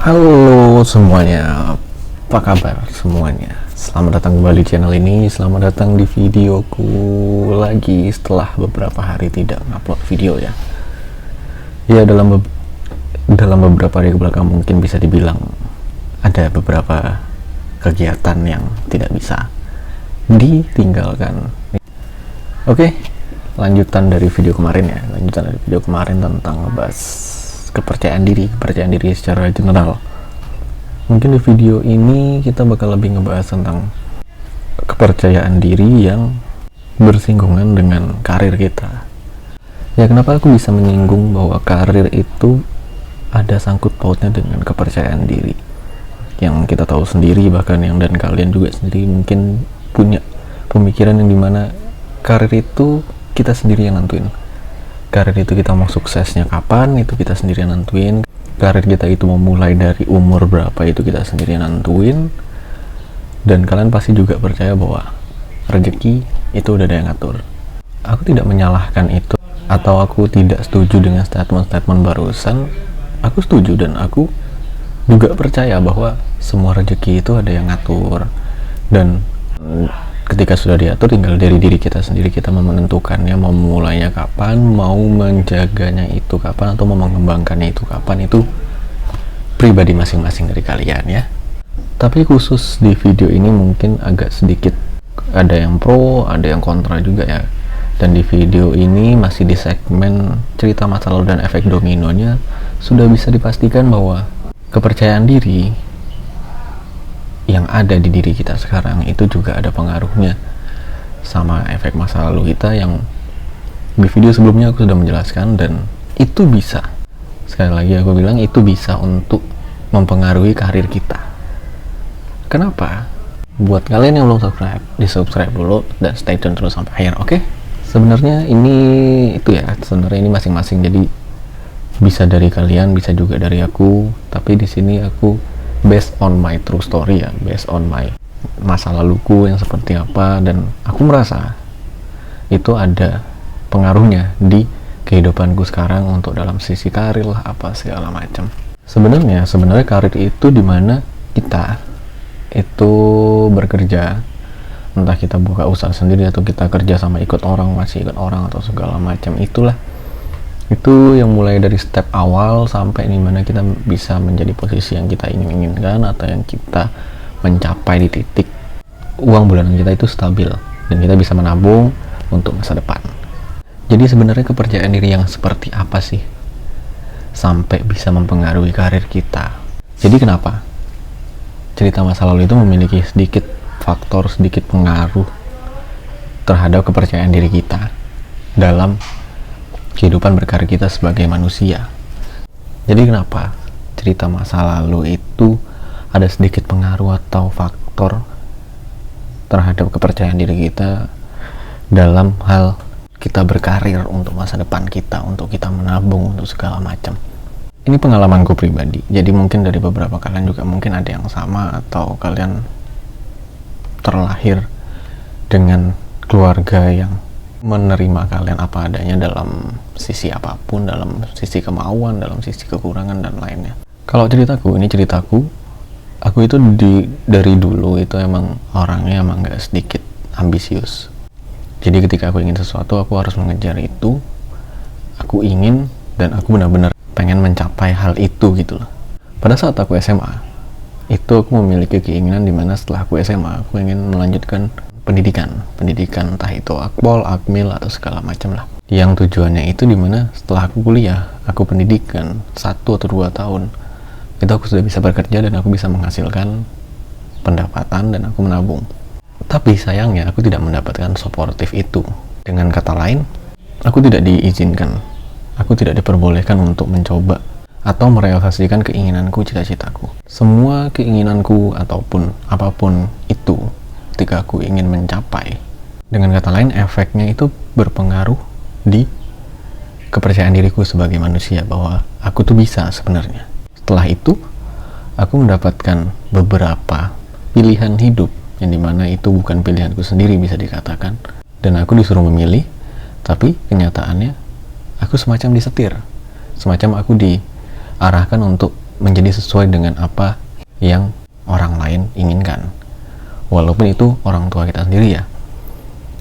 Halo semuanya, apa kabar semuanya? Selamat datang kembali di channel ini. Selamat datang di videoku lagi setelah beberapa hari tidak ngupload video ya. Ya dalam beberapa hari kebelakang mungkin bisa dibilang ada beberapa kegiatan yang tidak bisa ditinggalkan. Oke, lanjutan dari video kemarin ya. Lanjutan dari video kemarin tentang ngebahas kepercayaan diri secara general. Mungkin di video ini kita bakal lebih ngebahas tentang kepercayaan diri yang bersinggungan dengan karir kita. Ya, kenapa aku bisa menyinggung bahwa karir itu ada sangkut pautnya dengan kepercayaan diri? Yang kita tahu sendiri, bahkan yang dan kalian juga sendiri mungkin punya pemikiran yang dimana karir itu kita sendiri yang nentuin. Karir itu kita mau suksesnya kapan, itu kita sendiri yang nentuin. Karir kita itu mau mulai dari umur berapa, itu kita sendiri yang nentuin. Dan kalian pasti juga percaya bahwa rezeki itu udah ada yang ngatur. Aku tidak menyalahkan itu, atau aku tidak setuju dengan statement-statement barusan. Aku setuju dan aku juga percaya bahwa semua rezeki itu ada yang ngatur. Dan ketika sudah diatur, tinggal dari diri kita sendiri, kita mau menentukannya, mau memulainya kapan, mau menjaganya itu kapan, atau mau mengembangkannya itu kapan. Itu pribadi masing-masing dari kalian ya. Tapi khusus di video ini mungkin agak sedikit ada yang pro, ada yang kontra juga ya. Dan di video ini masih di segmen cerita masa lalu dan efek dominonya, sudah bisa dipastikan bahwa kepercayaan diri yang ada di diri kita sekarang itu juga ada pengaruhnya sama efek masa lalu kita, yang di video sebelumnya aku sudah menjelaskan. Dan itu bisa, sekali lagi aku bilang, itu bisa untuk mempengaruhi karir kita. Kenapa? Buat kalian yang belum subscribe, di subscribe dulu dan stay tune terus sampai akhir, oke? Sebenarnya ini itu ya, sebenarnya ini masing-masing, jadi bisa dari kalian, bisa juga dari aku. Tapi di sini aku based on my true story ya, based on my masa laluku yang seperti apa, dan aku merasa itu ada pengaruhnya di kehidupanku sekarang untuk dalam sisi karir lah, apa segala macam. Sebenarnya karir itu dimana kita itu bekerja, entah kita buka usaha sendiri atau kita kerja sama ikut orang, masih ikut orang atau segala macam, itulah itu yang mulai dari step awal sampai dimana kita bisa menjadi posisi yang kita inginkan, atau yang kita mencapai di titik uang bulanan kita itu stabil dan kita bisa menabung untuk masa depan. Jadi sebenarnya kepercayaan diri yang seperti apa sih sampai bisa mempengaruhi karir kita? Jadi kenapa cerita masa lalu itu memiliki sedikit faktor, sedikit pengaruh terhadap kepercayaan diri kita dalam kehidupan berkarir kita sebagai manusia? Jadi kenapa cerita masa lalu itu ada sedikit pengaruh atau faktor terhadap kepercayaan diri kita dalam hal kita berkarir untuk masa depan kita, untuk kita menabung, untuk segala macam? Ini pengalamanku pribadi, jadi mungkin dari beberapa kalian juga mungkin ada yang sama, atau kalian terlahir dengan keluarga yang menerima kalian apa adanya dalam sisi apapun, dalam sisi kemauan, dalam sisi kekurangan dan lainnya. Kalau ceritaku, ini ceritaku, aku itu dari dulu itu emang orangnya emang gak sedikit ambisius. Jadi ketika aku ingin sesuatu, aku harus mengejar itu. Aku ingin dan aku benar-benar pengen mencapai hal itu gitu loh. Pada saat aku SMA, itu aku memiliki keinginan dimana setelah aku SMA, aku ingin melanjutkan pendidikan entah itu akpol, akmil atau segala macam lah, yang tujuannya itu dimana setelah aku kuliah, aku pendidikan 1 atau 2 tahun itu aku sudah bisa bekerja dan aku bisa menghasilkan pendapatan dan aku menabung. Tapi sayangnya aku tidak mendapatkan suportif itu. Dengan kata lain, aku tidak diizinkan, aku tidak diperbolehkan untuk mencoba atau merealisasikan keinginanku, cita-citaku. Semua keinginanku ataupun apapun itu, ketika aku ingin mencapai, dengan kata lain efeknya itu berpengaruh di kepercayaan diriku sebagai manusia bahwa aku tuh bisa sebenarnya. Setelah itu aku mendapatkan beberapa pilihan hidup yang dimana itu bukan pilihanku sendiri bisa dikatakan, dan aku disuruh memilih, tapi kenyataannya aku semacam disetir, semacam aku diarahkan untuk menjadi sesuai dengan apa yang orang lain inginkan, walaupun itu orang tua kita sendiri ya.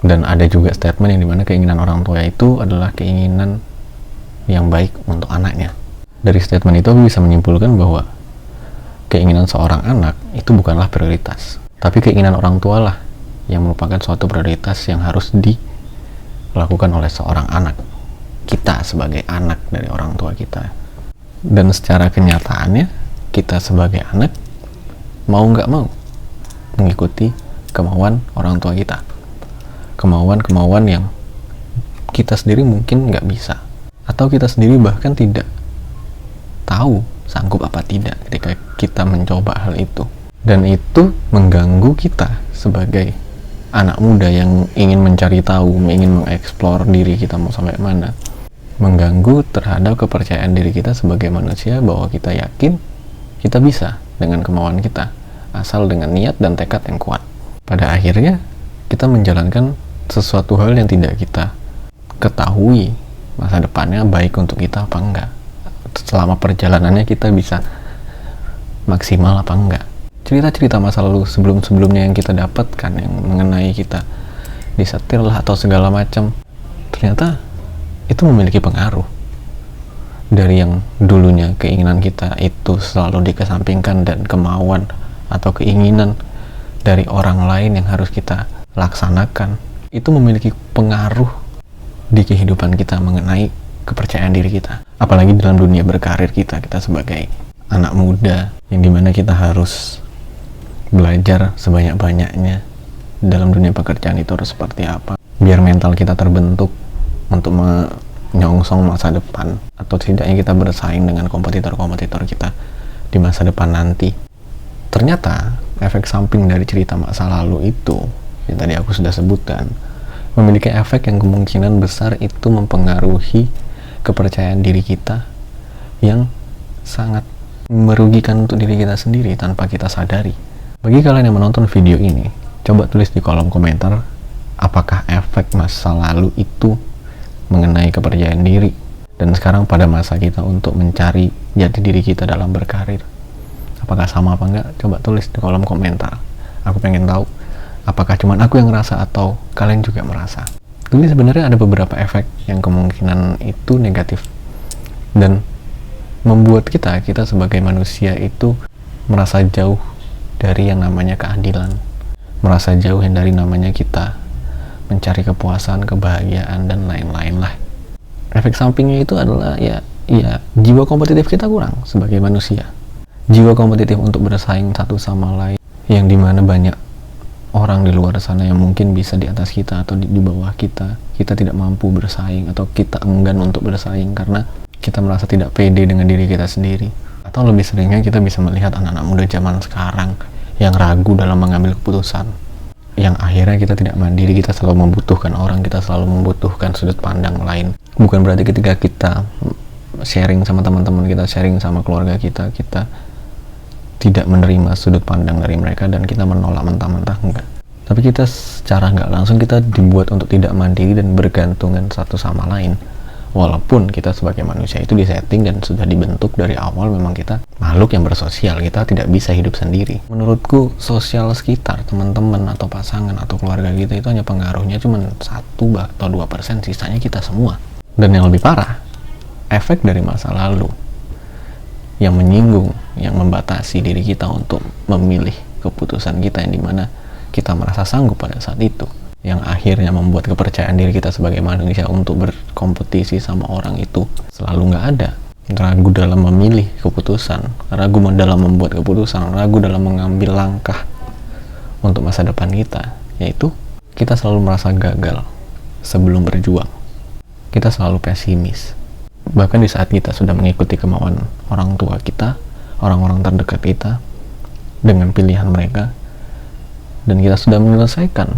Dan ada juga statement yang dimana keinginan orang tua itu adalah keinginan yang baik untuk anaknya. Dari statement itu bisa menyimpulkan bahwa keinginan seorang anak itu bukanlah prioritas, tapi keinginan orang tua lah yang merupakan suatu prioritas yang harus dilakukan oleh seorang anak, kita sebagai anak dari orang tua kita. Dan secara kenyataannya kita sebagai anak mau nggak mau mengikuti kemauan orang tua kita, kemauan-kemauan yang kita sendiri mungkin nggak bisa, atau kita sendiri bahkan tidak tahu sanggup apa tidak ketika kita mencoba hal itu. Dan itu mengganggu kita sebagai anak muda yang ingin mencari tahu, ingin mengeksplor diri kita mau sampai mana, mengganggu terhadap kepercayaan diri kita sebagai manusia, bahwa kita yakin kita bisa dengan kemauan kita, asal dengan niat dan tekad yang kuat. Pada akhirnya kita menjalankan sesuatu hal yang tidak kita ketahui masa depannya baik untuk kita apa enggak, selama perjalanannya kita bisa maksimal apa enggak. Cerita-cerita masa lalu sebelum-sebelumnya yang kita dapatkan, yang mengenai kita disetir lah atau segala macam, ternyata itu memiliki pengaruh. Dari yang dulunya keinginan kita itu selalu dikesampingkan, dan kemauan atau keinginan dari orang lain yang harus kita laksanakan, itu memiliki pengaruh di kehidupan kita mengenai kepercayaan diri kita. Apalagi dalam dunia berkarir kita sebagai anak muda, yang dimana kita harus belajar sebanyak-banyaknya dalam dunia pekerjaan itu harus seperti apa, biar mental kita terbentuk untuk menyongsong masa depan, atau setidaknya kita bersaing dengan kompetitor-kompetitor kita di masa depan nanti. Ternyata efek samping dari cerita masa lalu itu yang tadi aku sudah sebutkan memiliki efek yang kemungkinan besar itu mempengaruhi kepercayaan diri kita, yang sangat merugikan untuk diri kita sendiri tanpa kita sadari. Bagi kalian yang menonton video ini, coba tulis di kolom komentar, apakah efek masa lalu itu mengenai kepercayaan diri dan sekarang pada masa kita untuk mencari jati diri kita dalam berkarir, apakah sama apa enggak? Coba tulis di kolom komentar. Aku pengen tahu apakah cuma aku yang ngerasa atau kalian juga merasa. Tapi sebenarnya ada beberapa efek yang kemungkinan itu negatif dan membuat kita sebagai manusia itu merasa jauh dari yang namanya keadilan, merasa jauh yang dari namanya kita mencari kepuasan, kebahagiaan, dan lain-lain lah. Efek sampingnya itu adalah ya jiwa kompetitif kita kurang sebagai manusia, jiwa kompetitif untuk bersaing satu sama lain, yang dimana banyak orang di luar sana yang mungkin bisa di atas kita atau di bawah kita tidak mampu bersaing, atau kita enggan untuk bersaing karena kita merasa tidak pede dengan diri kita sendiri. Atau lebih seringnya kita bisa melihat anak-anak muda zaman sekarang yang ragu dalam mengambil keputusan, yang akhirnya kita tidak mandiri, kita selalu membutuhkan orang, kita selalu membutuhkan sudut pandang lain. Bukan berarti ketika kita sharing sama teman-teman kita, sharing sama keluarga kita tidak menerima sudut pandang dari mereka dan kita menolak mentah-mentah, enggak. Tapi kita secara nggak langsung kita dibuat untuk tidak mandiri dan bergantungan satu sama lain. Walaupun kita sebagai manusia itu disetting dan sudah dibentuk dari awal, memang kita makhluk yang bersosial, kita tidak bisa hidup sendiri. Menurutku sosial sekitar, teman-teman atau pasangan atau keluarga kita itu hanya pengaruhnya cuma 1 atau 2%, sisanya kita semua. Dan yang lebih parah, efek dari masa lalu yang menyinggung, yang membatasi diri kita untuk memilih keputusan kita, yang dimana kita merasa sanggup pada saat itu, yang akhirnya membuat kepercayaan diri kita sebagai manusia untuk berkompetisi sama orang itu selalu nggak ada. Ragu dalam memilih keputusan, ragu dalam membuat keputusan, ragu dalam mengambil langkah untuk masa depan kita, yaitu kita selalu merasa gagal sebelum berjuang. Kita selalu pesimis. Bahkan di saat kita sudah mengikuti kemauan orang tua kita, orang-orang terdekat kita, dengan pilihan mereka, dan kita sudah menyelesaikan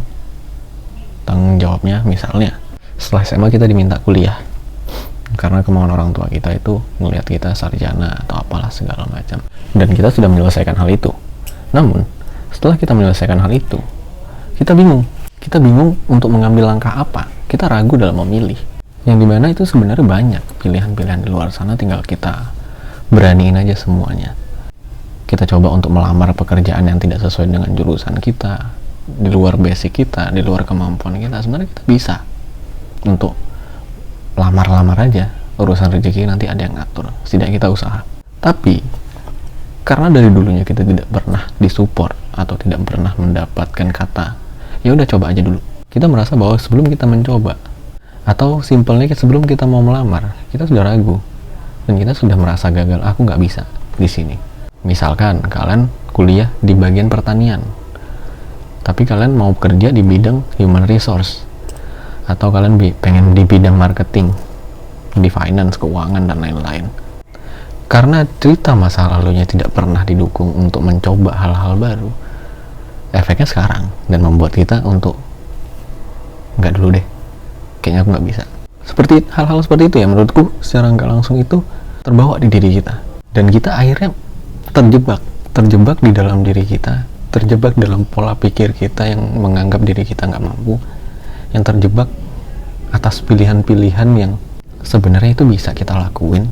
tanggung jawabnya, misalnya setelah SMA kita diminta kuliah karena kemauan orang tua kita itu melihat kita sarjana atau apalah segala macam, dan kita sudah menyelesaikan hal itu. Namun setelah kita menyelesaikan hal itu, kita bingung untuk mengambil langkah apa. Kita ragu dalam memilih, yang dimana itu sebenarnya banyak pilihan-pilihan di luar sana, tinggal kita beraniin aja semuanya. Kita coba untuk melamar pekerjaan yang tidak sesuai dengan jurusan kita, di luar basic kita, di luar kemampuan kita. Sebenarnya kita bisa untuk lamar-lamar aja, urusan rezeki nanti ada yang ngatur, setidaknya kita usaha. Tapi karena dari dulunya kita tidak pernah disupport atau tidak pernah mendapatkan kata ya udah coba aja dulu, kita merasa bahwa sebelum kita mencoba, atau simpelnya sebelum kita mau melamar, kita sudah ragu dan kita sudah merasa gagal. Aku nggak bisa di sini. Misalkan kalian kuliah di bagian pertanian, tapi kalian mau kerja di bidang human resource, atau kalian pengen di bidang marketing, di finance, keuangan, dan lain-lain. Karena cerita masa lalunya tidak pernah didukung untuk mencoba hal-hal baru, efeknya sekarang, dan membuat kita untuk nggak dulu deh, kayaknya aku nggak bisa. Seperti hal-hal seperti itu ya, menurutku secara nggak langsung itu terbawa di diri kita, dan kita akhirnya terjebak di dalam diri kita, terjebak dalam pola pikir kita yang menganggap diri kita nggak mampu, yang terjebak atas pilihan-pilihan yang sebenarnya itu bisa kita lakuin,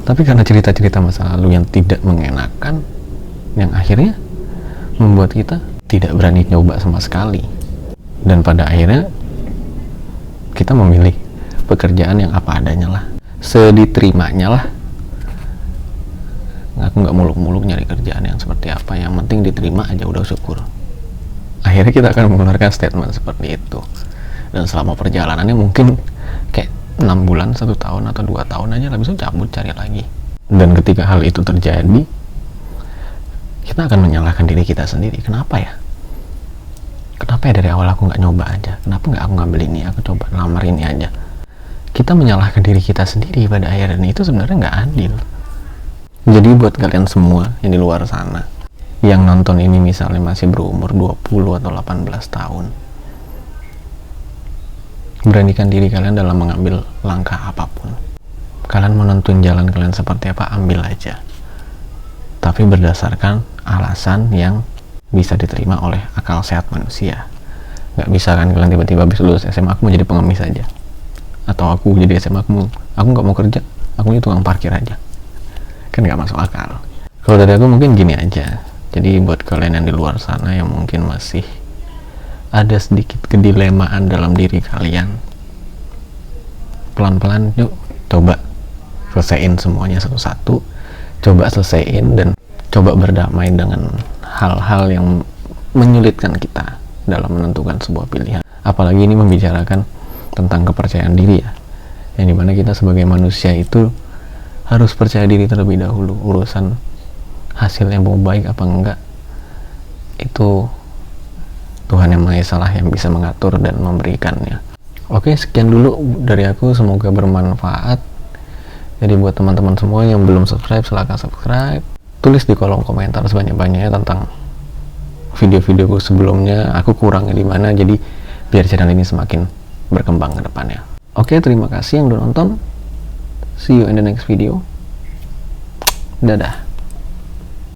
tapi karena cerita-cerita masa lalu yang tidak mengenakan, yang akhirnya membuat kita tidak berani nyoba sama sekali, dan pada akhirnya kita memilih pekerjaan yang apa adanya lah, sediterimanya lah. Aku nggak muluk-muluk nyari kerjaan yang seperti apa, yang penting diterima aja udah syukur. Akhirnya kita akan mengeluarkan statement seperti itu, dan selama perjalanannya mungkin kayak 6 bulan, 1 tahun, atau 2 tahun aja, habis itu cabut cari lagi. Dan ketika hal itu terjadi, kita akan menyalahkan diri kita sendiri. Kenapa ya dari awal aku nggak nyoba aja, kenapa nggak aku ngambil ini, aku coba lamar ini aja. Kita menyalahkan diri kita sendiri pada akhirnya, dan itu sebenarnya nggak adil. Jadi buat kalian semua yang di luar sana yang nonton ini misalnya masih berumur 20 atau 18 tahun, beranikan diri kalian dalam mengambil langkah apapun. Kalian mau nentuin jalan kalian seperti apa, ambil aja, tapi berdasarkan alasan yang bisa diterima oleh akal sehat manusia. Nggak bisa kan kalian tiba-tiba habis lulus SMA aku mau jadi pengemis aja, atau aku jadi SMA aku nggak mau kerja, aku ini tukang parkir aja, kan nggak masuk akal. Kalau dari aku mungkin gini aja. Jadi buat kalian yang di luar sana yang mungkin masih ada sedikit kedilemaan dalam diri kalian, pelan-pelan yuk coba selesaiin semuanya satu-satu, coba selesaiin dan coba berdamai dengan hal-hal yang menyulitkan kita dalam menentukan sebuah pilihan. Apalagi ini membicarakan tentang kepercayaan diri ya, yang dimana kita sebagai manusia itu harus percaya diri terlebih dahulu. Urusan hasilnya mau baik apa enggak, itu Tuhan yang Maha Esa yang bisa mengatur dan memberikannya. Oke, sekian dulu dari aku, semoga bermanfaat. Jadi buat teman-teman semua yang belum subscribe, silahkan subscribe. Tulis di kolom komentar sebanyak-banyaknya tentang video-videoku sebelumnya, aku kurangnya di mana, jadi biar channel ini semakin berkembang ke depannya. Oke, terima kasih yang udah nonton. See you in the next video. Dadah.